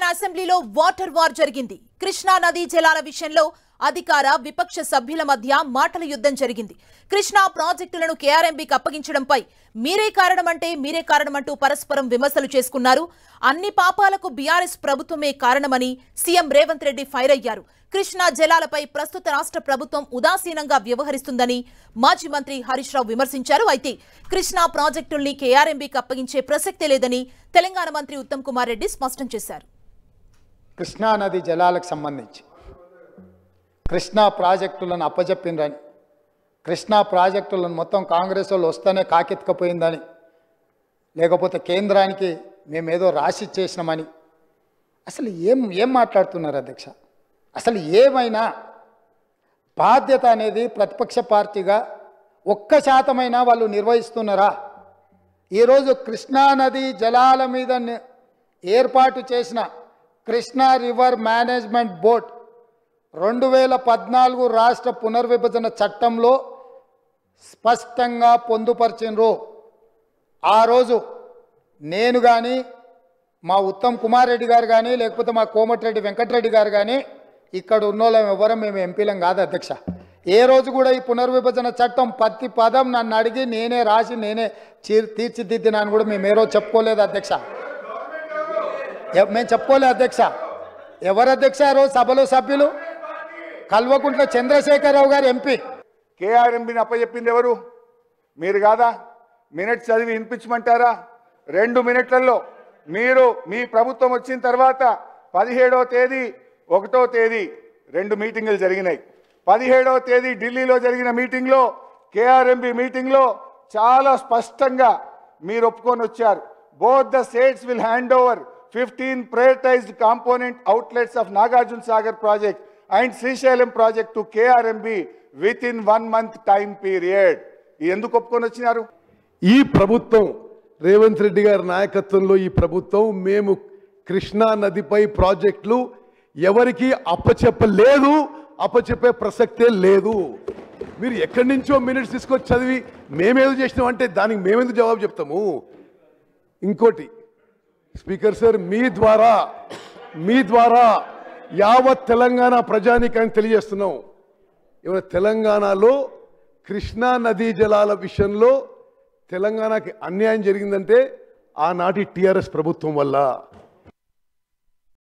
తెలంగాణ అసెంబ్లీలో water war జరిగింది. కృష్ణా నదీ జలాల విషయంలో అధికార విపక్ష సభ్యుల మధ్య మాటల యుద్ధం జరిగింది. కృష్ణా ప్రాజెక్టులను కేఆర్ఎంబీకి అప్పగించడంపై మీరే కారణమంటూ పరస్పరం విమర్శలు చేసుకున్నారు. అన్ని పాపాలకు బీఆర్ఎస్ ప్రభుత్వమే కారణమని సీఎం రేవంత్ రెడ్డి ఫైర్ అయ్యారు. కృష్ణా జలాలపై ప్రస్తుత రాష్ట్ర ప్రభుత్వం ఉదాసీనంగా వ్యవహరిస్తుందని మాజీ మంత్రి హరీష్ రావు విమర్శించారు. అయితే కృష్ణా ప్రాజెక్టుల్ని కేఆర్ఎంబీకి అప్పగించే ప్రసక్తే లేదని తెలంగాణ మంత్రి ఉత్తమ్ కుమార్ రెడ్డి స్పష్టం చేశారు. కృష్ణా నది జలాలకు సంబంధించి కృష్ణా ప్రాజెక్టులను అప్పజెప్పిందని, కృష్ణా ప్రాజెక్టులను మొత్తం కాంగ్రెస్ వాళ్ళు వస్తేనే కాకెత్తుకపోయిందని, లేకపోతే కేంద్రానికి మేమేదో రాసి చేసినామని అసలు ఏం మాట్లాడుతున్నారు అధ్యక్ష? అసలు ఏమైనా బాధ్యత అనేది ప్రతిపక్ష పార్టీగా 1% వాళ్ళు నిర్వహిస్తున్నారా? ఈరోజు కృష్ణా నది జలాల మీద ఏర్పాటు చేసిన కృష్ణా రివర్ మేనేజ్మెంట్ బోర్డ్ 2014 రాష్ట్ర పునర్విభజన చట్టంలో స్పష్టంగా పొందుపరిచినరు. ఆ రోజు నేను కానీ, మా ఉత్తమ్ కుమార్ రెడ్డి గారు కానీ, లేకపోతే మా కోమటిరెడ్డి వెంకటరెడ్డి గారు కానీ, ఇక్కడ ఉన్నోళ్ళం ఎవరం మేము ఎంపీలం కాదు అధ్యక్ష. ఏ రోజు కూడా ఈ పునర్విభజన చట్టం ప్రతి పదం నన్ను అడిగి నేనే రాసి నేనే తీర్చిదిద్దినాను కూడా మేము ఏ రోజు చెప్పుకోలేదు అధ్యక్ష. మేము చెప్పుకోలేదు అధ్యక్ష. ఎవరు అధ్యక్ష ఆ రోజు సభలో సభ్యులు? కల్వకుంట్ల చంద్రశేఖరరావు గారు ఎంపీ. కేఆర్ఎంబీని అప్పచెప్పింది ఎవరు? మీరు కాదా? మినిట్స్ చదివి వినిపించమంటారా? 2 మినిట్లలో మీరు మీ ప్రభుత్వం వచ్చిన తర్వాత 17వ తేదీ 1వ తేదీ 2 మీటింగులు జరిగినాయి. 17వ తేదీ ఢిల్లీలో జరిగిన మీటింగ్లో, కేఆర్ఎంబీ మీటింగ్లో చాలా స్పష్టంగా మీరు ఒప్పుకొని వచ్చారు. Both the states will hand over 15 prioritized component outlets of Nagarjuna Sagar project and Srisailam project to KRMB within 1 month time period. ఎందుకు ఒప్పుకొని వచ్చినారు? ఈ ప్రభుత్వం రేవంత్ రెడ్డి గారి నాయకత్వంలో ఈ ప్రభుత్వం మేము కృష్ణా నదిపై ప్రాజెక్టులు ఎవరికి అప్పచెప్పలేదు, అప్పచెప్పే ప్రసక్తే లేదు. మీరు ఎక్కడి నుంచో మినిట్స్ తీసుకొచ్చి చదివి మేమేదో చేసినాం అంటే దానికి మేమెందుకు జవాబు చెప్తాము? ఇంకోటి స్పీకర్ సార్, మీ ద్వారా యావత్ తెలంగాణ ప్రజానీకానికి తెలియజేస్తున్నాం. ఇవాళ తెలంగాణలో కృష్ణా నదీ జలాల విషయంలో తెలంగాణకి అన్యాయం జరిగిందంటే ఆనాటి టీఆర్ఎస్ ప్రభుత్వం వల్ల.